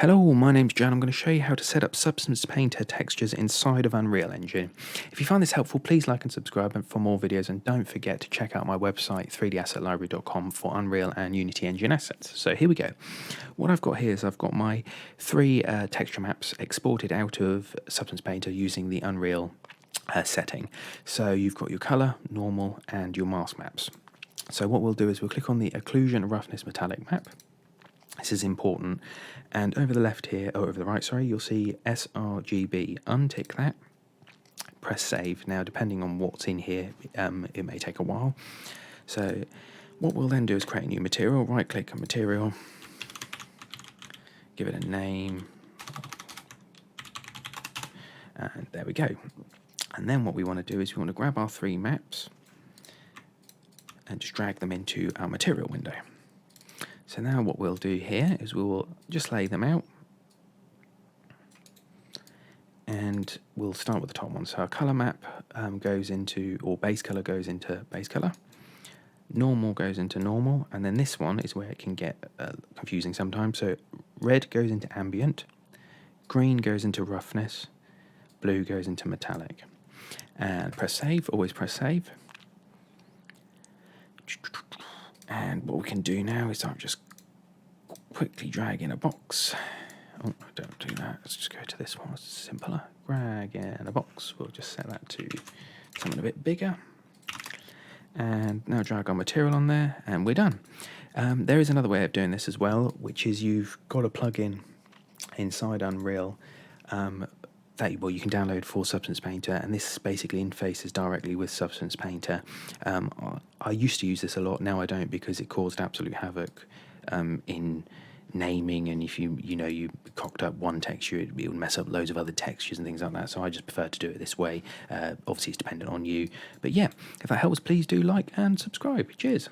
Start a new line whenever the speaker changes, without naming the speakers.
Hello, my name's John. I'm going to show you how to set up Substance Painter textures inside of Unreal Engine. If you find this helpful, please like and subscribe for more videos, and don't forget to check out my website 3dassetlibrary.com for Unreal and Unity Engine assets. So here we go. What I've got here is I've got my three texture maps exported out of Substance Painter using the Unreal setting. So you've got your color, normal, and your mask maps. So what we'll do is we'll click on the Occlusion Roughness Metallic map. This is important, and over the left here, or over the right, sorry, you'll see sRGB. Untick that, press save. Now, depending on what's in here, it may take a while. So what we'll then do is create a new material, right-click on material, give it a name, and there we go. And then what we want to do is we want to grab our three maps and just drag them into our material window. So now what we'll do here is we will just lay them out, and we'll start with the top one. So our color map goes into, or base color goes into base color, normal goes into normal, and then this one is where it can get confusing sometimes. So red goes into ambient, green goes into roughness, blue goes into metallic. And press save, always press save. And what we can do now is I'm just quickly drag in a box. Oh, don't do that. Let's just go to this one. It's simpler. Drag in a box. We'll just set that to something a bit bigger. And now drag our material on there, and we're done. There is another way of doing this as well, which is you've got a plugin inside Unreal that you can download for Substance Painter, and this basically interfaces directly with Substance Painter. I used to use this a lot, now I don't, because it caused absolute havoc in naming, and if you cocked up one texture, it would mess up loads of other textures and things like that. So I just prefer to do it this way. Obviously it's dependent on you, but yeah, if that helps, please do like and subscribe. Cheers.